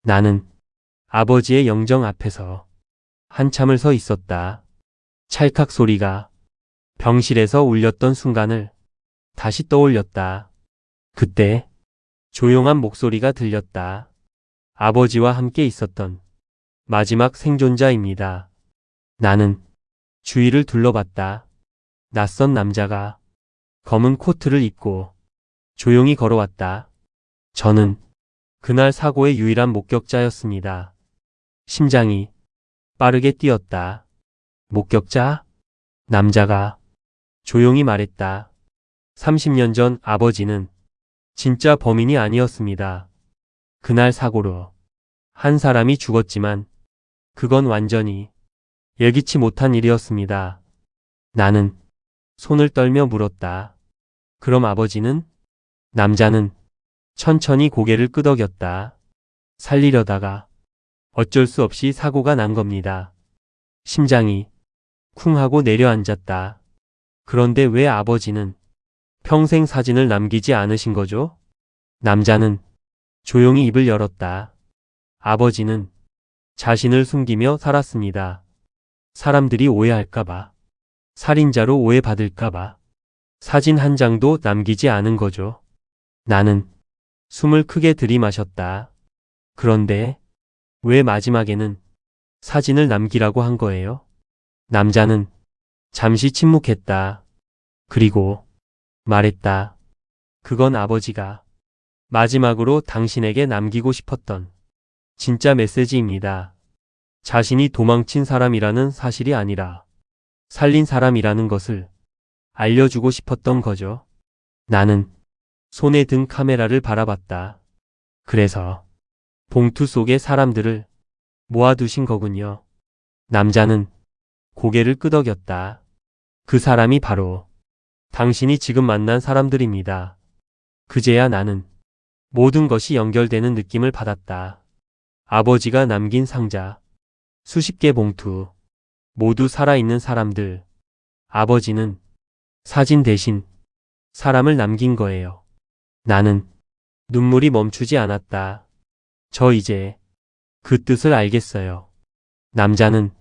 나는 아버지의 영정 앞에서 한참을 서 있었다. 찰칵 소리가 병실에서 울렸던 순간을 다시 떠올렸다. 그때 조용한 목소리가 들렸다. 아버지와 함께 있었던 마지막 생존자입니다. 나는 주위를 둘러봤다. 낯선 남자가 검은 코트를 입고 조용히 걸어왔다. 저는 그날 사고의 유일한 목격자였습니다. 심장이 빠르게 뛰었다. 목격자? 남자가 조용히 말했다. 30년 전 아버지는 진짜 범인이 아니었습니다. 그날 사고로 한 사람이 죽었지만 그건 완전히 예기치 못한 일이었습니다. 나는 손을 떨며 물었다. 그럼 아버지는? 남자는 천천히 고개를 끄덕였다. 살리려다가 어쩔 수 없이 사고가 난 겁니다. 심장이 쿵 하고 내려앉았다. 그런데 왜 아버지는 평생 사진을 남기지 않으신 거죠? 남자는 조용히 입을 열었다. 아버지는 자신을 숨기며 살았습니다. 사람들이 오해할까봐, 살인자로 오해받을까봐 사진 한 장도 남기지 않은 거죠. 나는 숨을 크게 들이마셨다. 그런데 왜 마지막에는 사진을 남기라고 한 거예요? 남자는 잠시 침묵했다. 그리고 말했다. 그건 아버지가 마지막으로 당신에게 남기고 싶었던 진짜 메시지입니다. 자신이 도망친 사람이라는 사실이 아니라 살린 사람이라는 것을 알려주고 싶었던 거죠. 나는 손에 든 카메라를 바라봤다. 그래서 봉투 속에 사람들을 모아두신 거군요. 남자는 고개를 끄덕였다. 그 사람이 바로 당신이 지금 만난 사람들입니다. 그제야 나는 모든 것이 연결되는 느낌을 받았다. 아버지가 남긴 상자, 수십 개 봉투, 모두 살아있는 사람들. 아버지는 사진 대신 사람을 남긴 거예요. 나는 눈물이 멈추지 않았다. 저 이제 그 뜻을 알겠어요. 남자는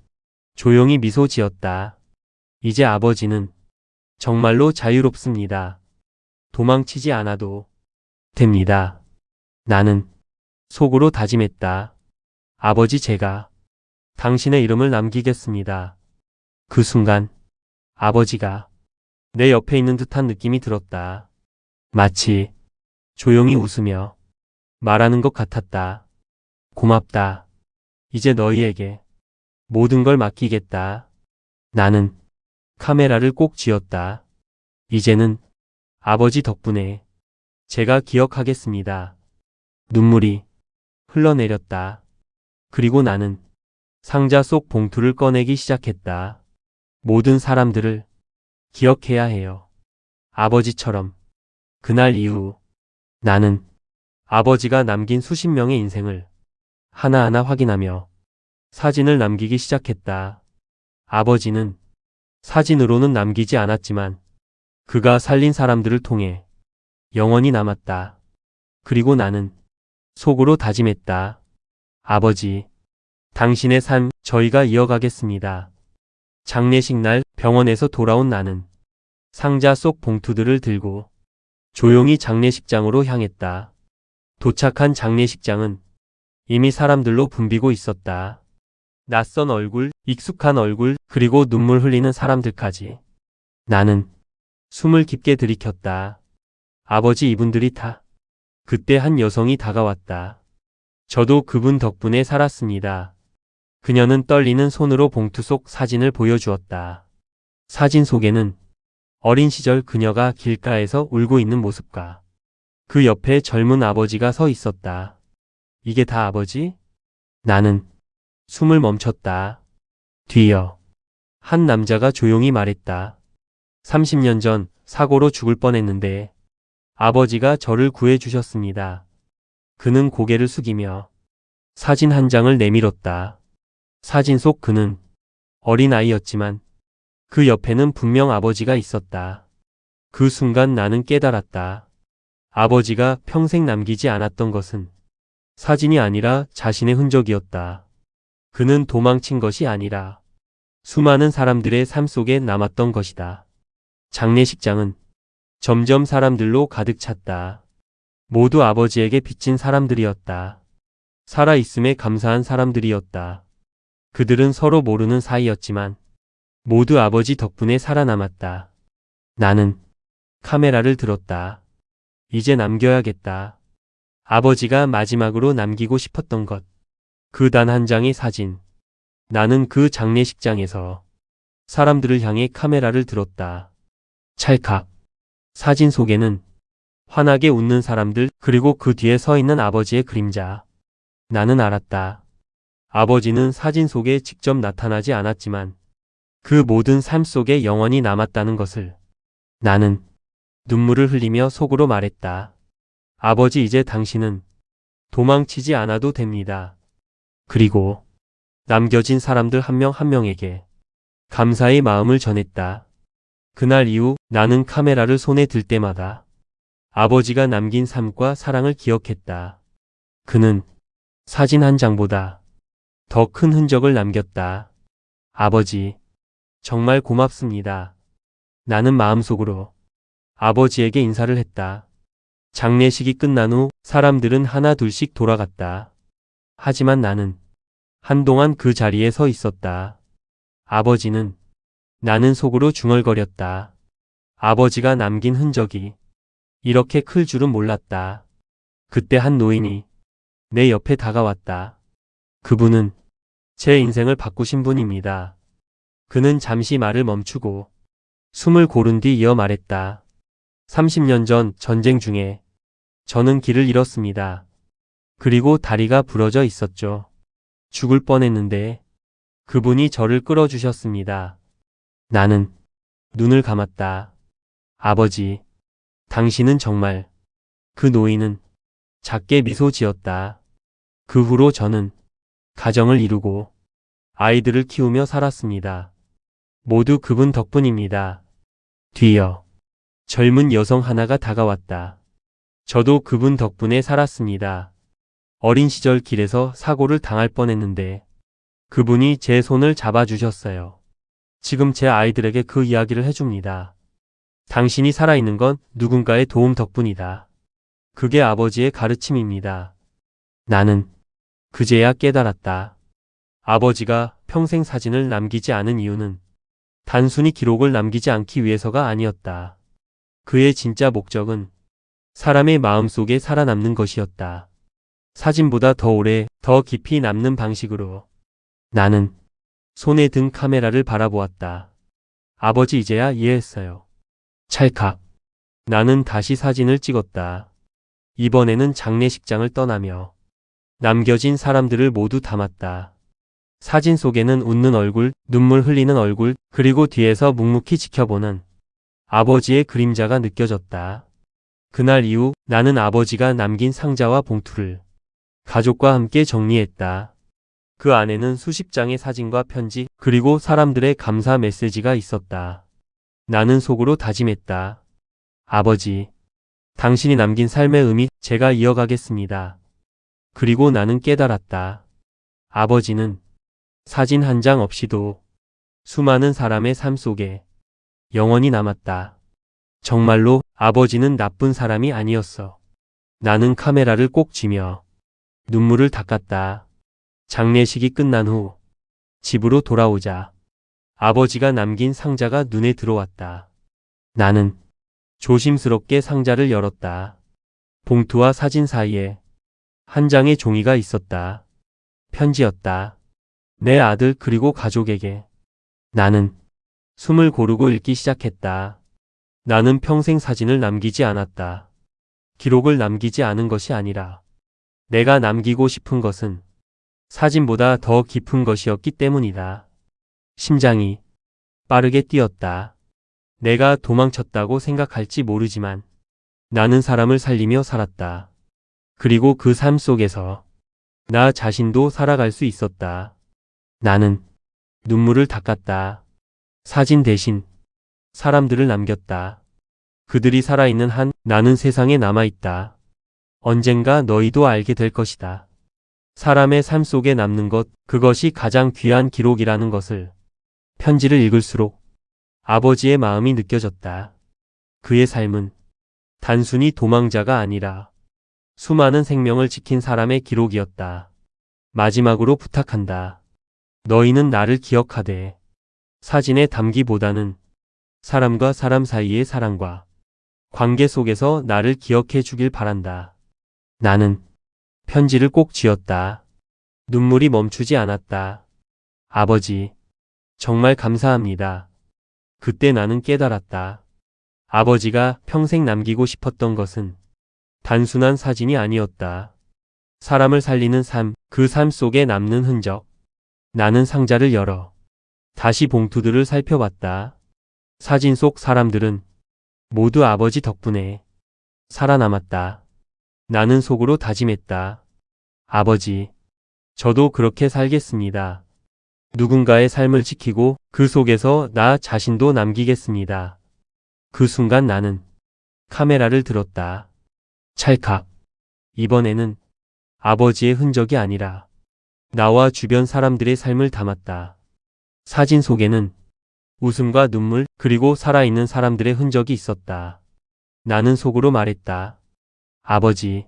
조용히 미소 지었다. 이제 아버지는 정말로 자유롭습니다. 도망치지 않아도 됩니다. 나는 속으로 다짐했다. 아버지, 제가 당신의 이름을 남기겠습니다. 그 순간 아버지가 내 옆에 있는 듯한 느낌이 들었다. 마치 조용히 웃으며 말하는 것 같았다. 고맙다. 이제 너희에게 모든 걸 맡기겠다. 나는 카메라를 꼭 쥐었다. 이제는 아버지 덕분에 제가 기억하겠습니다. 눈물이 흘러내렸다. 그리고 나는 상자 속 봉투를 꺼내기 시작했다. 모든 사람들을 기억해야 해요. 아버지처럼. 그날 이후 나는 아버지가 남긴 수십 명의 인생을 하나하나 확인하며 사진을 남기기 시작했다. 아버지는 사진으로는 남기지 않았지만 그가 살린 사람들을 통해 영원히 남았다. 그리고 나는 속으로 다짐했다. 아버지, 당신의 삶 저희가 이어가겠습니다. 장례식 날 병원에서 돌아온 나는 상자 속 봉투들을 들고 조용히 장례식장으로 향했다. 도착한 장례식장은 이미 사람들로 붐비고 있었다. 낯선 얼굴, 익숙한 얼굴, 그리고 눈물 흘리는 사람들까지. 나는 숨을 깊게 들이켰다. 아버지, 이분들이 다. 그때 한 여성이 다가왔다. 저도 그분 덕분에 살았습니다. 그녀는 떨리는 손으로 봉투 속 사진을 보여주었다. 사진 속에는 어린 시절 그녀가 길가에서 울고 있는 모습과 그 옆에 젊은 아버지가 서 있었다. 이게 다 아버지? 나는 숨을 멈췄다. 뒤이어 한 남자가 조용히 말했다. 30년 전 사고로 죽을 뻔했는데 아버지가 저를 구해주셨습니다. 그는 고개를 숙이며 사진 한 장을 내밀었다. 사진 속 그는 어린아이였지만 그 옆에는 분명 아버지가 있었다. 그 순간 나는 깨달았다. 아버지가 평생 남기지 않았던 것은 사진이 아니라 자신의 흔적이었다. 그는 도망친 것이 아니라 수많은 사람들의 삶 속에 남았던 것이다. 장례식장은 점점 사람들로 가득 찼다. 모두 아버지에게 빚진 사람들이었다. 살아있음에 감사한 사람들이었다. 그들은 서로 모르는 사이였지만 모두 아버지 덕분에 살아남았다. 나는 카메라를 들었다. 이제 남겨야겠다. 아버지가 마지막으로 남기고 싶었던 것. 그 단 한 장의 사진. 나는 그 장례식장에서 사람들을 향해 카메라를 들었다. 찰칵. 사진 속에는 환하게 웃는 사람들 그리고 그 뒤에 서 있는 아버지의 그림자. 나는 알았다. 아버지는 사진 속에 직접 나타나지 않았지만 그 모든 삶 속에 영원히 남았다는 것을. 나는 눈물을 흘리며 속으로 말했다. 아버지 이제 당신은 도망치지 않아도 됩니다. 그리고 남겨진 사람들 한 명 한 명에게 감사의 마음을 전했다. 그날 이후 나는 카메라를 손에 들 때마다 아버지가 남긴 삶과 사랑을 기억했다. 그는 사진 한 장보다 더 큰 흔적을 남겼다. 아버지, 정말 고맙습니다. 나는 마음속으로 아버지에게 인사를 했다. 장례식이 끝난 후 사람들은 하나 둘씩 돌아갔다. 하지만 나는 한동안 그 자리에 서 있었다. 아버지는 나는 속으로 중얼거렸다. 아버지가 남긴 흔적이 이렇게 클 줄은 몰랐다. 그때 한 노인이 내 옆에 다가왔다. 그분은 제 인생을 바꾸신 분입니다. 그는 잠시 말을 멈추고 숨을 고른 뒤 이어 말했다. 30년 전 전쟁 중에 저는 길을 잃었습니다. 그리고 다리가 부러져 있었죠. 죽을 뻔했는데 그분이 저를 끌어주셨습니다. 나는 눈을 감았다. 아버지, 당신은 정말. 그 노인은 작게 미소 지었다. 그 후로 저는 가정을 이루고 아이들을 키우며 살았습니다. 모두 그분 덕분입니다. 뒤이어 젊은 여성 하나가 다가왔다. 저도 그분 덕분에 살았습니다. 어린 시절 길에서 사고를 당할 뻔했는데 그분이 제 손을 잡아주셨어요. 지금 제 아이들에게 그 이야기를 해줍니다. 당신이 살아있는 건 누군가의 도움 덕분이다. 그게 아버지의 가르침입니다. 나는 그제야 깨달았다. 아버지가 평생 사진을 남기지 않은 이유는 단순히 기록을 남기지 않기 위해서가 아니었다. 그의 진짜 목적은 사람의 마음속에 살아남는 것이었다. 사진보다 더 오래, 더 깊이 남는 방식으로. 나는 손에 든 카메라를 바라보았다. 아버지 이제야 이해했어요. 찰칵. 나는 다시 사진을 찍었다. 이번에는 장례식장을 떠나며 남겨진 사람들을 모두 담았다. 사진 속에는 웃는 얼굴, 눈물 흘리는 얼굴, 그리고 뒤에서 묵묵히 지켜보는 아버지의 그림자가 느껴졌다. 그날 이후 나는 아버지가 남긴 상자와 봉투를 가족과 함께 정리했다. 그 안에는 수십 장의 사진과 편지, 그리고 사람들의 감사 메시지가 있었다. 나는 속으로 다짐했다. 아버지, 당신이 남긴 삶의 의미 제가 이어가겠습니다. 그리고 나는 깨달았다. 아버지는 사진 한 장 없이도 수많은 사람의 삶 속에 영원히 남았다. 정말로 아버지는 나쁜 사람이 아니었어. 나는 카메라를 꼭 쥐며 눈물을 닦았다. 장례식이 끝난 후 집으로 돌아오자 아버지가 남긴 상자가 눈에 들어왔다. 나는 조심스럽게 상자를 열었다. 봉투와 사진 사이에 한 장의 종이가 있었다. 편지였다. 내 아들 그리고 가족에게. 나는 숨을 고르고 읽기 시작했다. 나는 평생 사진을 남기지 않았다. 기록을 남기지 않은 것이 아니라 내가 남기고 싶은 것은 사진보다 더 깊은 것이었기 때문이다. 심장이 빠르게 뛰었다. 내가 도망쳤다고 생각할지 모르지만 나는 사람을 살리며 살았다. 그리고 그 삶 속에서 나 자신도 살아갈 수 있었다. 나는 눈물을 닦았다. 사진 대신 사람들을 남겼다. 그들이 살아있는 한 나는 세상에 남아있다. 언젠가 너희도 알게 될 것이다. 사람의 삶 속에 남는 것, 그것이 가장 귀한 기록이라는 것을 편지를 읽을수록 아버지의 마음이 느껴졌다. 그의 삶은 단순히 도망자가 아니라 수많은 생명을 지킨 사람의 기록이었다. 마지막으로 부탁한다. 너희는 나를 기억하되 사진에 담기보다는 사람과 사람 사이의 사랑과 관계 속에서 나를 기억해 주길 바란다. 나는 편지를 꼭 쥐었다. 눈물이 멈추지 않았다. 아버지, 정말 감사합니다. 그때 나는 깨달았다. 아버지가 평생 남기고 싶었던 것은 단순한 사진이 아니었다. 사람을 살리는 삶, 그 삶 속에 남는 흔적. 나는 상자를 열어 다시 봉투들을 살펴봤다. 사진 속 사람들은 모두 아버지 덕분에 살아남았다. 나는 속으로 다짐했다. 아버지, 저도 그렇게 살겠습니다. 누군가의 삶을 지키고 그 속에서 나 자신도 남기겠습니다. 그 순간 나는 카메라를 들었다. 찰칵. 이번에는 아버지의 흔적이 아니라 나와 주변 사람들의 삶을 담았다. 사진 속에는 웃음과 눈물, 그리고 살아있는 사람들의 흔적이 있었다. 나는 속으로 말했다. 아버지,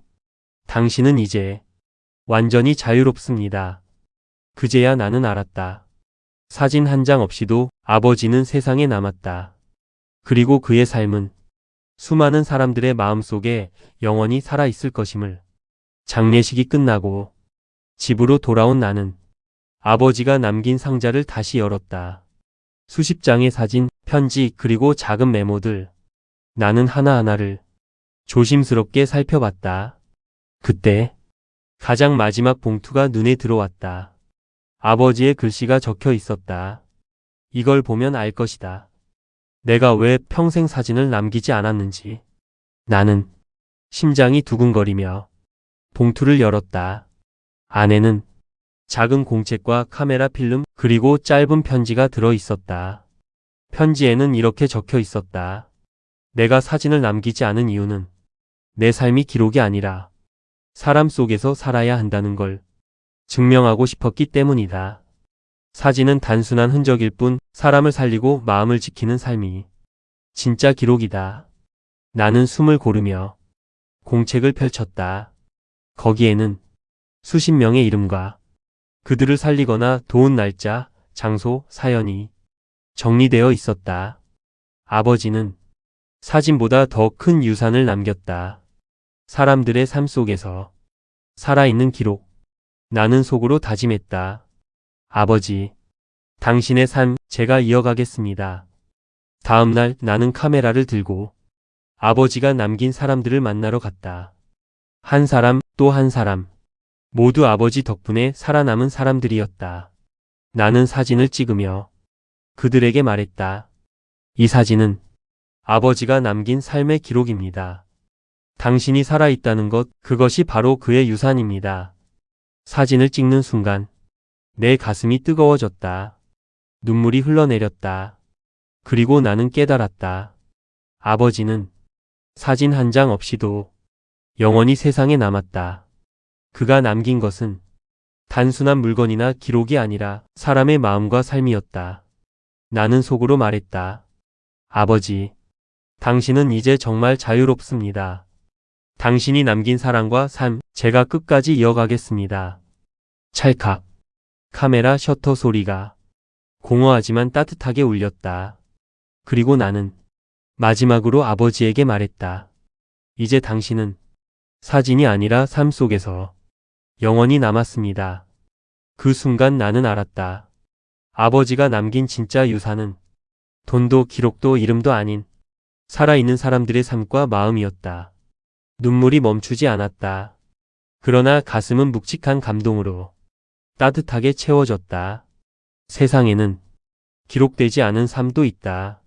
당신은 이제 완전히 자유롭습니다. 그제야 나는 알았다. 사진 한 장 없이도 아버지는 세상에 남았다. 그리고 그의 삶은 수많은 사람들의 마음속에 영원히 살아있을 것임을. 장례식이 끝나고 집으로 돌아온 나는 아버지가 남긴 상자를 다시 열었다. 수십 장의 사진, 편지, 그리고 작은 메모들. 나는 하나하나를 조심스럽게 살펴봤다. 그때 가장 마지막 봉투가 눈에 들어왔다. 아버지의 글씨가 적혀 있었다. 이걸 보면 알 것이다. 내가 왜 평생 사진을 남기지 않았는지. 나는 심장이 두근거리며 봉투를 열었다. 안에는 작은 공책과 카메라 필름, 그리고 짧은 편지가 들어 있었다. 편지에는 이렇게 적혀 있었다. 내가 사진을 남기지 않은 이유는 내 삶이 기록이 아니라 사람 속에서 살아야 한다는 걸 증명하고 싶었기 때문이다. 사진은 단순한 흔적일 뿐 사람을 살리고 마음을 지키는 삶이 진짜 기록이다. 나는 숨을 고르며 공책을 펼쳤다. 거기에는 수십 명의 이름과 그들을 살리거나 도운 날짜, 장소, 사연이 정리되어 있었다. 아버지는 사진보다 더 큰 유산을 남겼다. 사람들의 삶 속에서 살아있는 기록. 나는 속으로 다짐했다. 아버지, 당신의 삶 제가 이어가겠습니다. 다음 날 나는 카메라를 들고 아버지가 남긴 사람들을 만나러 갔다. 한 사람 또 한 사람. 모두 아버지 덕분에 살아남은 사람들이었다. 나는 사진을 찍으며 그들에게 말했다. 이 사진은 아버지가 남긴 삶의 기록입니다. 당신이 살아있다는 것, 그것이 바로 그의 유산입니다. 사진을 찍는 순간 내 가슴이 뜨거워졌다. 눈물이 흘러내렸다. 그리고 나는 깨달았다. 아버지는 사진 한 장 없이도 영원히 세상에 남았다. 그가 남긴 것은 단순한 물건이나 기록이 아니라 사람의 마음과 삶이었다. 나는 속으로 말했다. 아버지, 당신은 이제 정말 자유롭습니다. 당신이 남긴 사랑과 삶, 제가 끝까지 이어가겠습니다. 찰칵. 카메라 셔터 소리가 공허하지만 따뜻하게 울렸다. 그리고 나는 마지막으로 아버지에게 말했다. 이제 당신은 사진이 아니라 삶 속에서 영원히 남았습니다. 그 순간 나는 알았다. 아버지가 남긴 진짜 유산은 돈도 기록도 이름도 아닌 살아있는 사람들의 삶과 마음이었다. 눈물이 멈추지 않았다. 그러나 가슴은 묵직한 감동으로 따뜻하게 채워졌다. 세상에는 기록되지 않은 삶도 있다.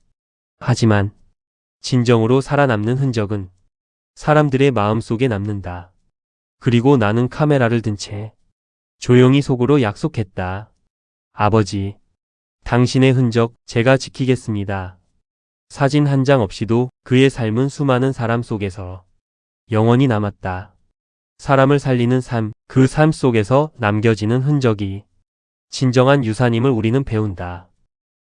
하지만 진정으로 살아남는 흔적은 사람들의 마음 속에 남는다. 그리고 나는 카메라를 든 채 조용히 속으로 약속했다. 아버지, 당신의 흔적 제가 지키겠습니다. 사진 한 장 없이도 그의 삶은 수많은 사람 속에서 영원히 남았다. 사람을 살리는 삶, 그 삶 속에서 남겨지는 흔적이 진정한 유산임을 우리는 배운다.